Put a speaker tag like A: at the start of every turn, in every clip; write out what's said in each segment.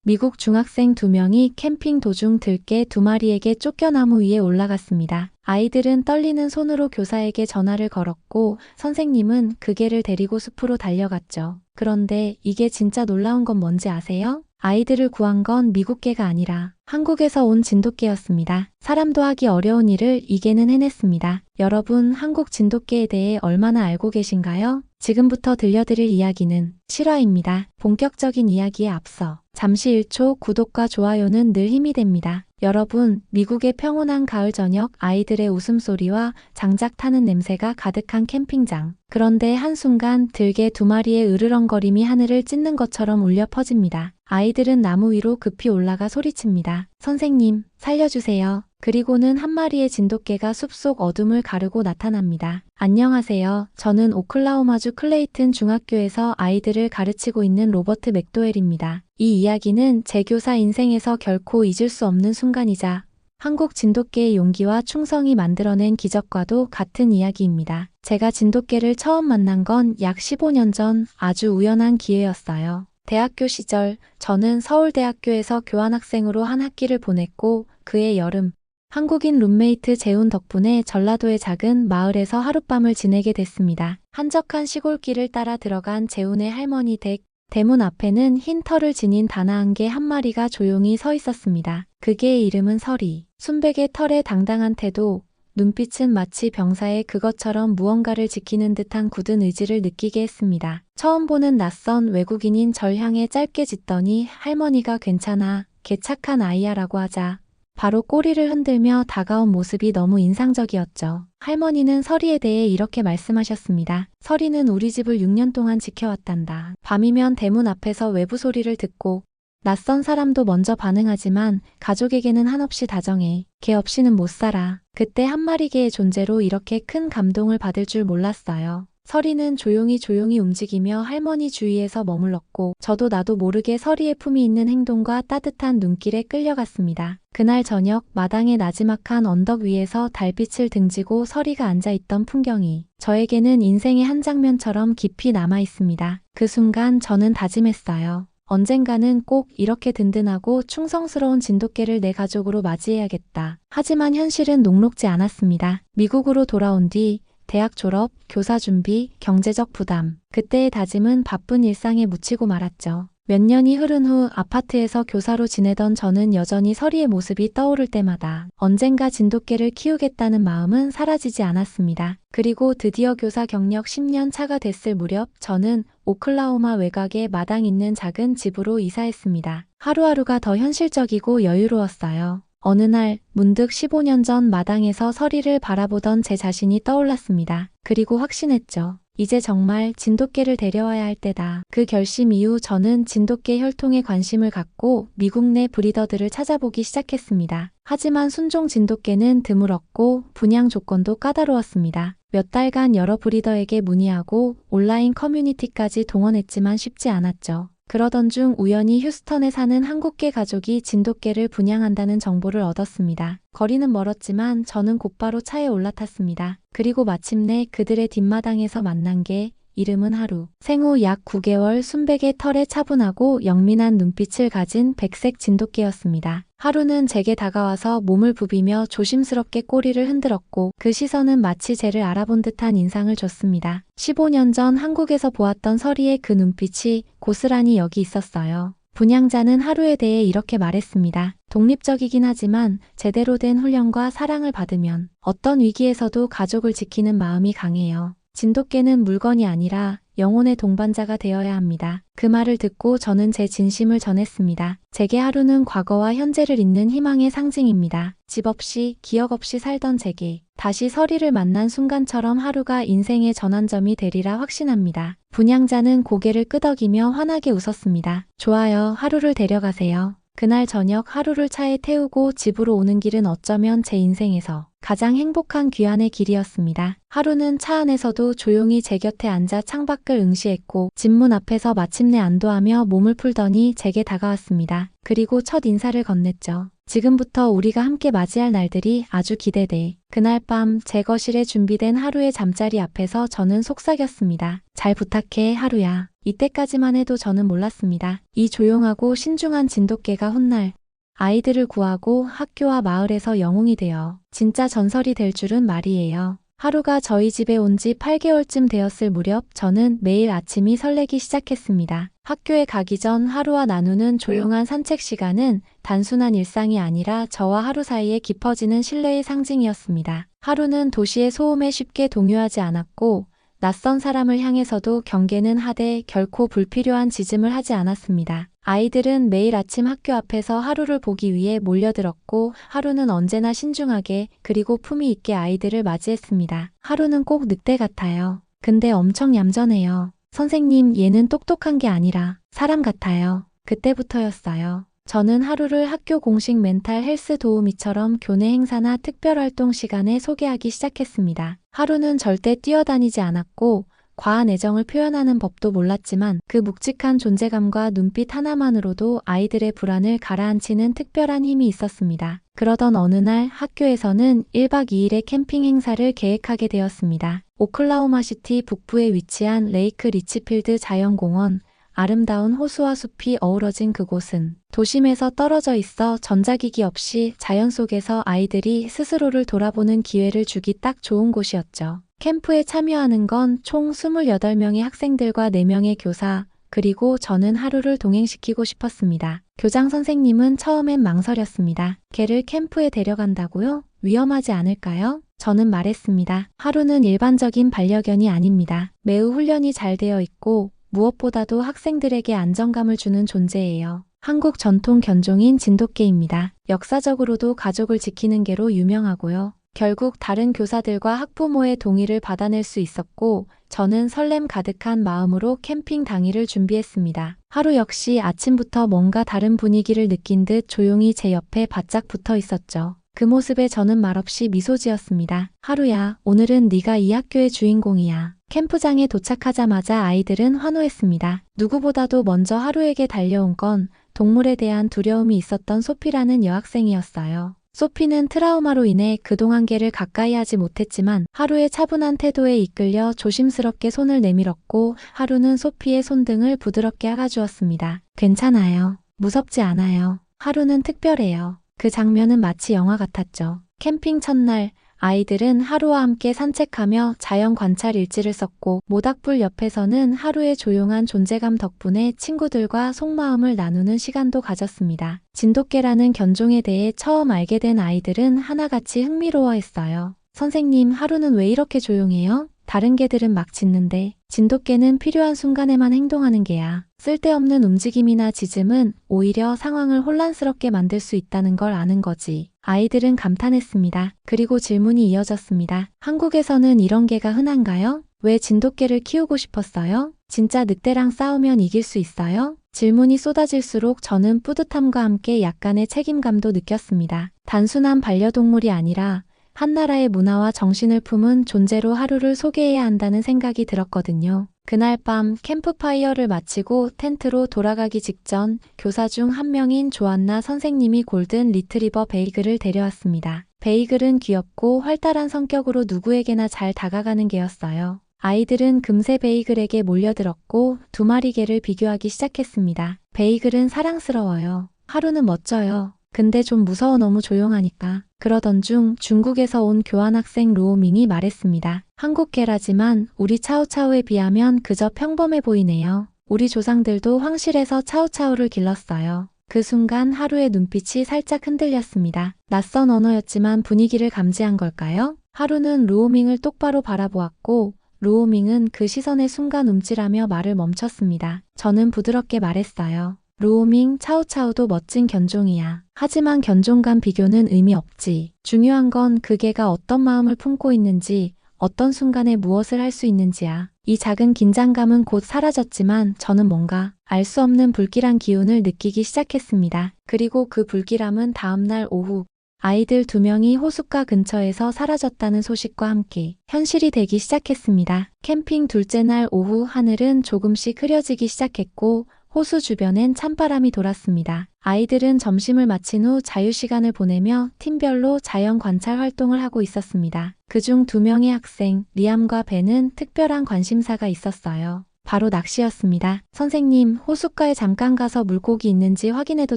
A: 미국 중학생 2명이 캠핑 도중 들개 2마리에게 쫓겨 나무 위에 올라갔습니다. 아이들은 떨리는 손으로 교사에게 전화를 걸었고 선생님은 그 개를 데리고 숲으로 달려갔죠. 그런데 이게 진짜 놀라운 건 뭔지 아세요? 아이들을 구한 건 미국 개가 아니라 한국에서 온 진돗개였습니다. 사람도 하기 어려운 일을 이 개는 해냈습니다. 여러분, 한국 진돗개에 대해 얼마나 알고 계신가요? 지금부터 들려드릴 이야기는 실화입니다. 본격적인 이야기에 앞서 잠시 1초 구독과 좋아요는 늘 힘이 됩니다. 여러분, 미국의 평온한 가을 저녁, 아이들의 웃음소리와 장작 타는 냄새가 가득한 캠핑장. 그런데 한순간 들개 2마리의 으르렁거림이 하늘을 찢는 것처럼 울려 퍼집니다. 아이들은 나무 위로 급히 올라가 소리칩니다. 선생님, 살려주세요. 그리고는 한 마리의 진돗개가 숲속 어둠을 가르고 나타납니다. 안녕하세요. 저는 오클라호마주 클레이튼 중학교에서 아이들을 가르치고 있는 로버트 맥도웰입니다. 이 이야기는 제 교사 인생에서 결코 잊을 수 없는 순간이자 한국 진돗개의 용기와 충성이 만들어낸 기적과도 같은 이야기입니다. 제가 진돗개를 처음 만난 건 약 15년 전 아주 우연한 기회였어요. 대학교 시절 저는 서울대학교에서 교환학생으로 한 학기를 보냈고 그해 여름 한국인 룸메이트 재훈 덕분에 전라도의 작은 마을에서 하룻밤을 지내게 됐습니다. 한적한 시골길을 따라 들어간 재훈의 할머니 댁 대문 앞에는 흰 털을 지닌 다나한 개 한 마리가 조용히 서 있었습니다. 그 개의 이름은 설이. 순백의 털에 당당한 태도, 눈빛은 마치 병사의 그것처럼 무언가를 지키는 듯한 굳은 의지를 느끼게 했습니다. 처음 보는 낯선 외국인인 절 향해 짧게 짖더니 할머니가 괜찮아, 걔 착한 아이야 라고 하자 바로 꼬리를 흔들며 다가온 모습이 너무 인상적이었죠. 할머니는 설이에 대해 이렇게 말씀하셨습니다. 설이는 우리 집을 6년 동안 지켜왔단다. 밤이면 대문 앞에서 외부 소리를 듣고 낯선 사람도 먼저 반응하지만 가족에게는 한없이 다정해. 걔 없이는 못 살아. 그때 한 마리 개의 존재로 이렇게 큰 감동을 받을 줄 몰랐어요. 설이는 조용히 움직이며 할머니 주위에서 머물렀고 저도 나도 모르게 설이의 품이 있는 행동과 따뜻한 눈길에 끌려갔습니다. 그날 저녁 마당의 나지막한 언덕 위에서 달빛을 등지고 설이가 앉아있던 풍경이 저에게는 인생의 한 장면처럼 깊이 남아있습니다. 그 순간 저는 다짐했어요. 언젠가는 꼭 이렇게 든든하고 충성스러운 진돗개를 내 가족으로 맞이해야겠다. 하지만 현실은 녹록지 않았습니다. 미국으로 돌아온 뒤 대학 졸업, 교사 준비, 경제적 부담. 그때의 다짐은 바쁜 일상에 묻히고 말았죠. 몇 년이 흐른 후 아파트에서 교사로 지내던 저는 여전히 설이의 모습이 떠오를 때마다 언젠가 진돗개를 키우겠다는 마음은 사라지지 않았습니다. 그리고 드디어 교사 경력 10년 차가 됐을 무렵 저는 오클라호마 외곽에 마당 있는 작은 집으로 이사했습니다. 하루하루가 더 현실적이고 여유로웠어요. 어느 날 문득 15년 전 마당에서 설이를 바라보던 제 자신이 떠올랐습니다. 그리고 확신했죠. 이제 정말 진돗개를 데려와야 할 때다. 그 결심 이후 저는 진돗개 혈통에 관심을 갖고 미국 내 브리더들을 찾아보기 시작했습니다. 하지만 순종 진돗개는 드물었고 분양 조건도 까다로웠습니다. 몇 달간 여러 브리더에게 문의하고 온라인 커뮤니티까지 동원했지만 쉽지 않았죠. 그러던 중 우연히 휴스턴에 사는 한국계 가족이 진돗개를 분양한다는 정보를 얻었습니다. 거리는 멀었지만 저는 곧바로 차에 올라탔습니다. 그리고 마침내 그들의 뒷마당에서 만난 게 이름은 하루. 생후 약 9개월 순백의 털에 차분하고 영민한 눈빛을 가진 백색 진돗개였습니다. 하루는 제게 다가와서 몸을 부비며 조심스럽게 꼬리를 흔들었고 그 시선은 마치 쟤를 알아본 듯한 인상을 줬습니다. 15년 전 한국에서 보았던 설이의 그 눈빛이 고스란히 여기 있었어요. 분양자는 하루에 대해 이렇게 말했습니다. 독립적이긴 하지만 제대로 된 훈련과 사랑을 받으면 어떤 위기에서도 가족을 지키는 마음이 강해요. 진돗개는 물건이 아니라 영혼의 동반자가 되어야 합니다. 그 말을 듣고 저는 제 진심을 전했습니다. 제게 하루는 과거와 현재를 잇는 희망의 상징입니다. 집 없이 기억 없이 살던 제게 다시 설이를 만난 순간처럼 하루가 인생의 전환점이 되리라 확신합니다. 분양자는 고개를 끄덕이며 환하게 웃었습니다. 좋아요, 하루를 데려가세요. 그날 저녁 하루를 차에 태우고 집으로 오는 길은 어쩌면 제 인생에서 가장 행복한 귀환의 길이었습니다. 하루는 차 안에서도 조용히 제 곁에 앉아 창밖을 응시했고 집문 앞에서 마침내 안도하며 몸을 풀더니 제게 다가왔습니다. 그리고 첫 인사를 건넸죠. 지금부터 우리가 함께 맞이할 날들이 아주 기대돼. 그날 밤 제 거실에 준비된 하루의 잠자리 앞에서 저는 속삭였습니다. 잘 부탁해, 하루야. 이때까지만 해도 저는 몰랐습니다. 이 조용하고 신중한 진돗개가 훗날 아이들을 구하고 학교와 마을에서 영웅이 되어 진짜 전설이 될 줄은 말이에요. 하루가 저희 집에 온 지 8개월쯤 되었을 무렵 저는 매일 아침이 설레기 시작했습니다. 학교에 가기 전 하루와 나누는 조용한 산책 시간은 단순한 일상이 아니라 저와 하루 사이에 깊어지는 신뢰의 상징이었습니다. 하루는 도시의 소음에 쉽게 동요하지 않았고 낯선 사람을 향해서도 경계는 하되 결코 불필요한 짖음을 하지 않았습니다. 아이들은 매일 아침 학교 앞에서 하루를 보기 위해 몰려들었고 하루는 언제나 신중하게 그리고 품위 있게 아이들을 맞이했습니다. 하루는 꼭 늑대 같아요. 근데 엄청 얌전해요. 선생님, 얘는 똑똑한 게 아니라 사람 같아요. 그때부터였어요. 저는 하루를 학교 공식 멘탈 헬스 도우미처럼 교내 행사나 특별활동 시간에 소개하기 시작했습니다. 하루는 절대 뛰어다니지 않았고 과한 애정을 표현하는 법도 몰랐지만 그 묵직한 존재감과 눈빛 하나만으로도 아이들의 불안을 가라앉히는 특별한 힘이 있었습니다. 그러던 어느 날 학교에서는 1박 2일의 캠핑 행사를 계획하게 되었습니다. 오클라호마시티 북부에 위치한 레이크 리치필드 자연공원, 아름다운 호수와 숲이 어우러진 그곳은 도심에서 떨어져 있어 전자기기 없이 자연 속에서 아이들이 스스로를 돌아보는 기회를 주기 딱 좋은 곳이었죠. 캠프에 참여하는 건 총 28명의 학생들과 4명의 교사, 그리고 저는 하루를 동행시키고 싶었습니다. 교장 선생님은 처음엔 망설였습니다. 걔를 캠프에 데려간다고요? 위험하지 않을까요? 저는 말했습니다. 하루는 일반적인 반려견이 아닙니다. 매우 훈련이 잘 되어 있고 무엇보다도 학생들에게 안정감을 주는 존재예요. 한국 전통 견종인 진돗개입니다. 역사적으로도 가족을 지키는 개로 유명하고요. 결국 다른 교사들과 학부모의 동의를 받아낼 수 있었고 저는 설렘 가득한 마음으로 캠핑 당일을 준비했습니다. 하루 역시 아침부터 뭔가 다른 분위기를 느낀 듯 조용히 제 옆에 바짝 붙어 있었죠. 그 모습에 저는 말없이 미소 지었습니다. 하루야, 오늘은 네가 이 학교의 주인공이야. 캠프장에 도착하자마자 아이들은 환호했습니다. 누구보다도 먼저 하루에게 달려온 건 동물에 대한 두려움이 있었던 소피라는 여학생이었어요. 소피는 트라우마로 인해 그동안 개를 가까이 하지 못했지만 하루의 차분한 태도에 이끌려 조심스럽게 손을 내밀었고 하루는 소피의 손등을 부드럽게 안아주었습니다. 괜찮아요. 무섭지 않아요. 하루는 특별해요. 그 장면은 마치 영화 같았죠. 캠핑 첫날 아이들은 하루와 함께 산책하며 자연 관찰 일지를 썼고 모닥불 옆에서는 하루의 조용한 존재감 덕분에 친구들과 속마음을 나누는 시간도 가졌습니다. 진돗개라는 견종에 대해 처음 알게 된 아이들은 하나같이 흥미로워했어요. 선생님, 하루는 왜 이렇게 조용해요? 다른 개들은 막 짖는데 진돗개는 필요한 순간에만 행동하는 개야. 쓸데없는 움직임이나 짖음은 오히려 상황을 혼란스럽게 만들 수 있다는 걸 아는 거지. 아이들은 감탄했습니다. 그리고 질문이 이어졌습니다. 한국에서는 이런 개가 흔한가요? 왜 진돗개를 키우고 싶었어요? 진짜 늑대랑 싸우면 이길 수 있어요? 질문이 쏟아질수록 저는 뿌듯함과 함께 약간의 책임감도 느꼈습니다. 단순한 반려동물이 아니라 한 나라의 문화와 정신을 품은 존재로 하루를 소개해야 한다는 생각이 들었거든요. 그날 밤 캠프파이어를 마치고 텐트로 돌아가기 직전 교사 중 한 명인 조안나 선생님이 골든 리트리버 베이글을 데려왔습니다. 베이글은 귀엽고 활달한 성격으로 누구에게나 잘 다가가는 개였어요. 아이들은 금세 베이글에게 몰려들었고 두 마리 개를 비교하기 시작했습니다. 베이글은 사랑스러워요. 하루는 멋져요. 근데 좀 무서워, 너무 조용하니까. 그러던 중 중국에서 온 교환학생 로우밍이 말했습니다. 한국 개라지만 우리 차오차오에 비하면 그저 평범해 보이네요. 우리 조상들도 황실에서 차오차오를 길렀어요. 그 순간 하루의 눈빛이 살짝 흔들렸습니다. 낯선 언어였지만 분위기를 감지한 걸까요? 하루는 로우밍을 똑바로 바라보았고 로우밍은 그 시선에 순간 움찔하며 말을 멈췄습니다. 저는 부드럽게 말했어요. 로우밍, 차오차오도 멋진 견종이야. 하지만 견종 간 비교는 의미 없지. 중요한 건 그 개가 어떤 마음을 품고 있는지, 어떤 순간에 무엇을 할 수 있는지야. 이 작은 긴장감은 곧 사라졌지만 저는 뭔가 알 수 없는 불길한 기운을 느끼기 시작했습니다. 그리고 그 불길함은 다음날 오후 아이들 2명이 호숫가 근처에서 사라졌다는 소식과 함께 현실이 되기 시작했습니다. 캠핑 둘째 날 오후 하늘은 조금씩 흐려지기 시작했고 호수 주변엔 찬바람이 돌았습니다. 아이들은 점심을 마친 후 자유시간을 보내며 팀별로 자연 관찰 활동을 하고 있었습니다. 그중 2명의 학생, 리암과 벤은 특별한 관심사가 있었어요. 바로 낚시였습니다. 선생님, 호숫가에 잠깐 가서 물고기 있는지 확인해도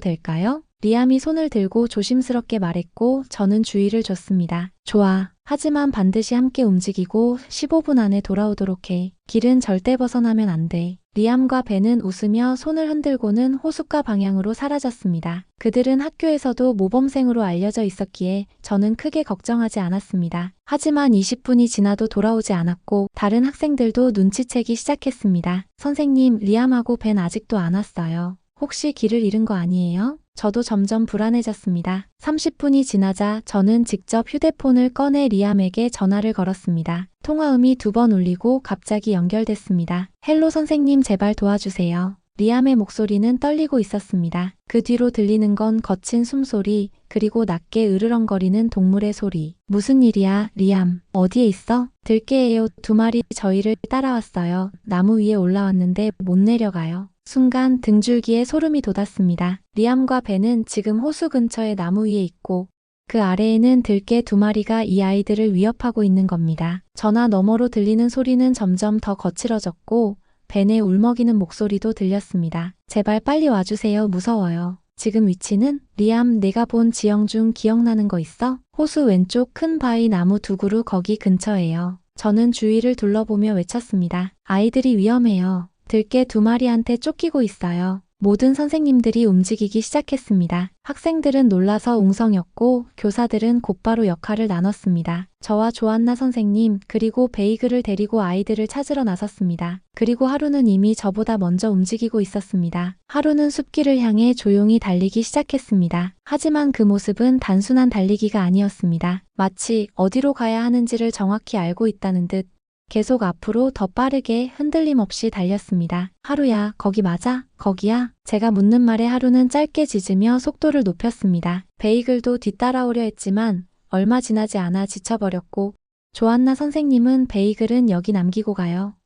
A: 될까요? 리암이 손을 들고 조심스럽게 말했고 저는 주의를 줬습니다. 좋아. 하지만 반드시 함께 움직이고 15분 안에 돌아오도록 해. 길은 절대 벗어나면 안 돼. 리암과 벤은 웃으며 손을 흔들고는 호숫가 방향으로 사라졌습니다. 그들은 학교에서도 모범생으로 알려져 있었기에 저는 크게 걱정하지 않았습니다. 하지만 20분이 지나도 돌아오지 않았고 다른 학생들도 눈치채기 시작했습니다. 선생님, 리암하고 벤 아직도 안 왔어요. 혹시 길을 잃은 거 아니에요? 저도 점점 불안해졌습니다. 30분이 지나자 저는 직접 휴대폰을 꺼내 리암에게 전화를 걸었습니다. 통화음이 2번 울리고 갑자기 연결됐습니다. 헬로 선생님, 제발 도와주세요. 리암의 목소리는 떨리고 있었습니다. 그 뒤로 들리는 건 거친 숨소리, 그리고 낮게 으르렁거리는 동물의 소리. 무슨 일이야, 리암? 어디에 있어? 들깨예요. 2마리 저희를 따라왔어요. 나무 위에 올라왔는데 못 내려가요. 순간 등줄기에 소름이 돋았습니다. 리암과 벤은 지금 호수 근처의 나무 위에 있고 그 아래에는 들깨 2마리가 이 아이들을 위협하고 있는 겁니다. 전화 너머로 들리는 소리는 점점 더 거칠어졌고 벤의 울먹이는 목소리도 들렸습니다. 제발 빨리 와주세요. 무서워요. 지금 위치는? 리암, 내가 본 지형 중 기억나는 거 있어? 호수 왼쪽 큰 바위 나무 2그루 거기 근처예요. 저는 주위를 둘러보며 외쳤습니다. 아이들이 위험해요. 들깨 2마리한테 쫓기고 있어요. 모든 선생님들이 움직이기 시작했습니다. 학생들은 놀라서 웅성였고 교사들은 곧바로 역할을 나눴습니다. 저와 조안나 선생님 그리고 베이글을 데리고 아이들을 찾으러 나섰습니다. 그리고 하루는 이미 저보다 먼저 움직이고 있었습니다. 하루는 숲길을 향해 조용히 달리기 시작했습니다. 하지만 그 모습은 단순한 달리기가 아니었습니다. 마치 어디로 가야 하는지를 정확히 알고 있다는 듯 계속 앞으로 더 빠르게 흔들림 없이 달렸습니다. 하루야, 거기 맞아? 거기야? 제가 묻는 말에 하루는 짧게 짖으며 속도를 높였습니다. 베이글도 뒤따라오려 했지만 얼마 지나지 않아 지쳐버렸고 조안나 선생님은 베이글은 여기 남기고 가요.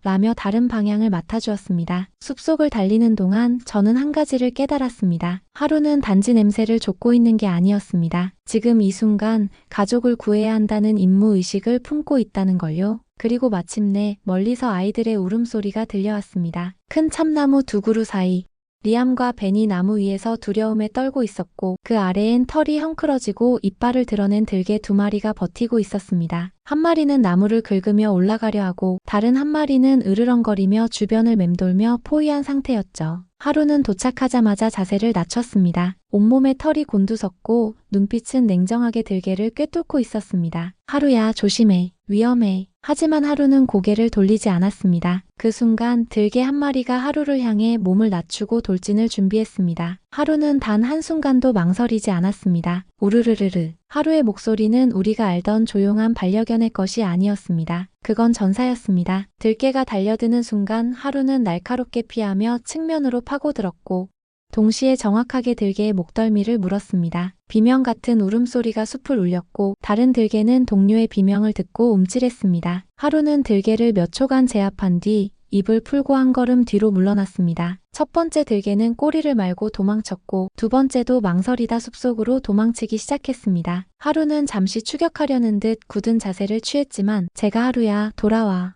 A: 라며 다른 방향을 맡아주었습니다. 숲속을 달리는 동안 저는 한 가지를 깨달았습니다. 하루는 단지 냄새를 좇고 있는 게 아니었습니다. 지금 이 순간 가족을 구해야 한다는 임무의식을 품고 있다는 걸요. 그리고 마침내 멀리서 아이들의 울음소리가 들려왔습니다. 큰 참나무 2그루 사이 리암과 벤이 나무 위에서 두려움에 떨고 있었고 그 아래엔 털이 헝클어지고 이빨을 드러낸 들개 2마리가 버티고 있었습니다. 한 마리는 나무를 긁으며 올라가려 하고 다른 한 마리는 으르렁거리며 주변을 맴돌며 포위한 상태였죠. 하루는 도착하자마자 자세를 낮췄습니다. 온몸에 털이 곤두섰고 눈빛은 냉정하게 들개를 꿰뚫고 있었습니다. 하루야, 조심해. 위험해. 하지만 하루는 고개를 돌리지 않았습니다. 그 순간 들개 한 마리가 하루를 향해 몸을 낮추고 돌진을 준비했습니다. 하루는 단 한순간도 망설이지 않았습니다. 우르르르르. 하루의 목소리는 우리가 알던 조용한 반려견의 것이 아니었습니다. 그건 전사였습니다. 들개가 달려드는 순간 하루는 날카롭게 피하며 측면으로 파고들었고 동시에 정확하게 들개의 목덜미를 물었습니다. 비명 같은 울음소리가 숲을 울렸고 다른 들개는 동료의 비명을 듣고 움찔했습니다. 하루는 들개를 몇 초간 제압한 뒤 입을 풀고 한 걸음 뒤로 물러났습니다. 첫 번째 들개는 꼬리를 말고 도망쳤고 두 번째도 망설이다 숲속으로 도망치기 시작했습니다. 하루는 잠시 추격하려는 듯 굳은 자세를 취했지만 제가 하루야, 돌아와.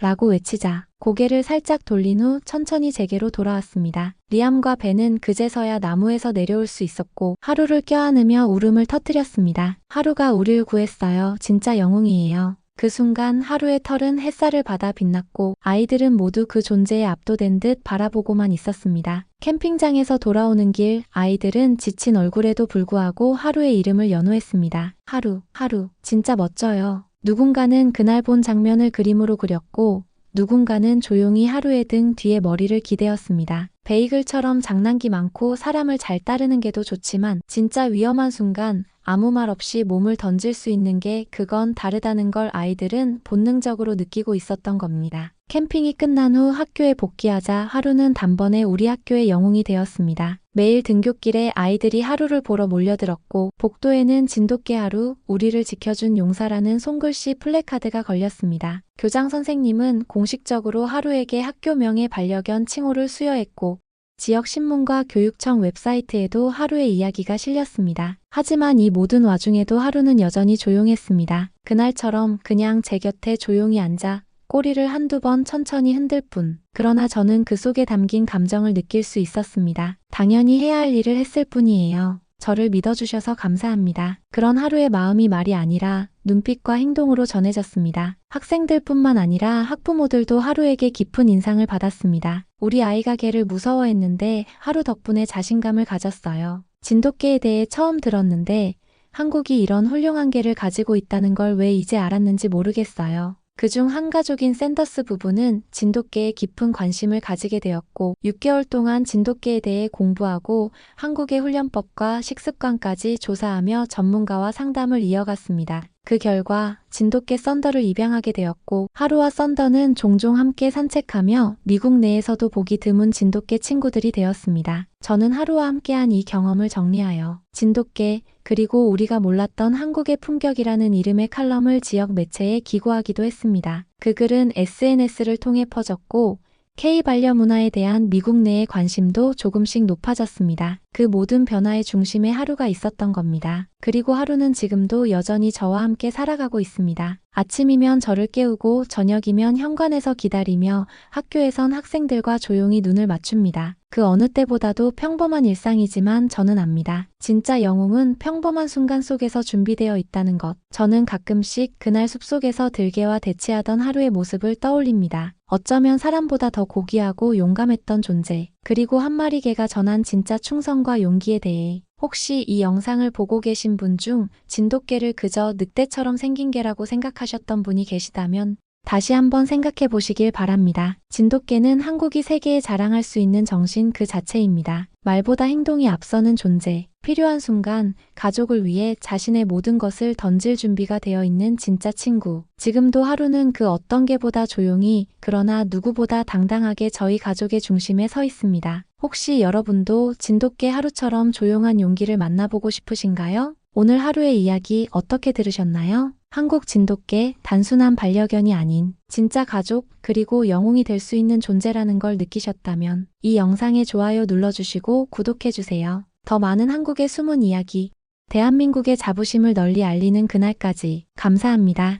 A: 라고 외치자 고개를 살짝 돌린 후 천천히 제게로 돌아왔습니다. 리암과 벤은 그제서야 나무에서 내려올 수 있었고 하루를 껴안으며 울음을 터뜨렸습니다. 하루가 우릴 구했어요. 진짜 영웅이에요. 그 순간 하루의 털은 햇살을 받아 빛났고 아이들은 모두 그 존재에 압도된 듯 바라보고만 있었습니다. 캠핑장에서 돌아오는 길 아이들은 지친 얼굴에도 불구하고 하루의 이름을 연호했습니다. 하루, 진짜 멋져요. 누군가는 그날 본 장면을 그림으로 그렸고 누군가는 조용히 하루의 등 뒤에 머리를 기대었습니다. 베이글처럼 장난기 많고 사람을 잘 따르는 게도 좋지만 진짜 위험한 순간 아무 말 없이 몸을 던질 수 있는 게 그건 다르다는 걸 아이들은 본능적으로 느끼고 있었던 겁니다. 캠핑이 끝난 후 학교에 복귀하자 하루는 단번에 우리 학교의 영웅이 되었습니다. 매일 등굣길에 아이들이 하루를 보러 몰려들었고 복도에는 진돗개 하루, 우리를 지켜준 용사라는 손글씨 플래카드가 걸렸습니다. 교장 선생님은 공식적으로 하루에게 학교명의 반려견 칭호를 수여했고 지역 신문과 교육청 웹사이트에도 하루의 이야기가 실렸습니다. 하지만 이 모든 와중에도 하루는 여전히 조용했습니다. 그날처럼 그냥 제 곁에 조용히 앉아 꼬리를 한두 번 천천히 흔들 뿐. 그러나 저는 그 속에 담긴 감정을 느낄 수 있었습니다. 당연히 해야 할 일을 했을 뿐이에요. 저를 믿어주셔서 감사합니다. 그런 하루의 마음이 말이 아니라 눈빛과 행동으로 전해졌습니다. 학생들뿐만 아니라 학부모들도 하루에게 깊은 인상을 받았습니다. 우리 아이가 개를 무서워했는데 하루 덕분에 자신감을 가졌어요. 진돗개에 대해 처음 들었는데 한국이 이런 훌륭한 개를 가지고 있다는 걸 왜 이제 알았는지 모르겠어요. 그중 한 가족인 샌더스 부부는 진돗개에 깊은 관심을 가지게 되었고 6개월 동안 진돗개에 대해 공부하고 한국의 훈련법과 식습관까지 조사하며 전문가와 상담을 이어갔습니다. 그 결과 진돗개 썬더를 입양하게 되었고 하루와 썬더는 종종 함께 산책하며 미국 내에서도 보기 드문 진돗개 친구들이 되었습니다. 저는 하루와 함께한 이 경험을 정리하여 진돗개 그리고 우리가 몰랐던 한국의 품격이라는 이름의 칼럼을 지역 매체에 기고하기도 했습니다. 그 글은 SNS를 통해 퍼졌고 K-반려문화에 대한 미국 내의 관심도 조금씩 높아졌습니다. 그 모든 변화의 중심에 하루가 있었던 겁니다. 그리고 하루는 지금도 여전히 저와 함께 살아가고 있습니다. 아침이면 저를 깨우고 저녁이면 현관에서 기다리며 학교에선 학생들과 조용히 눈을 맞춥니다. 그 어느 때보다도 평범한 일상이지만 저는 압니다. 진짜 영웅은 평범한 순간 속에서 준비되어 있다는 것. 저는 가끔씩 그날 숲속에서 들개와 대치하던 하루의 모습을 떠올립니다. 어쩌면 사람보다 더 고귀하고 용감했던 존재. 그리고 한 마리 개가 전한 진짜 충성과 용기에 대해 혹시 이 영상을 보고 계신 분 중 진돗개를 그저 늑대처럼 생긴 개라고 생각하셨던 분이 계시다면 다시 한번 생각해 보시길 바랍니다. 진돗개는 한국이 세계에 자랑할 수 있는 정신 그 자체입니다. 말보다 행동이 앞서는 존재. 필요한 순간 가족을 위해 자신의 모든 것을 던질 준비가 되어 있는 진짜 친구. 지금도 하루는 그 어떤 개보다 조용히 그러나 누구보다 당당하게 저희 가족의 중심에 서 있습니다. 혹시 여러분도 진돗개 하루처럼 조용한 용기를 만나보고 싶으신가요? 오늘 하루의 이야기 어떻게 들으셨나요? 한국 진돗개 단순한 반려견이 아닌 진짜 가족 그리고 영웅이 될 수 있는 존재라는 걸 느끼셨다면 이 영상에 좋아요 눌러주시고 구독해주세요. 더 많은 한국의 숨은 이야기, 대한민국의 자부심을 널리 알리는 그날까지 감사합니다.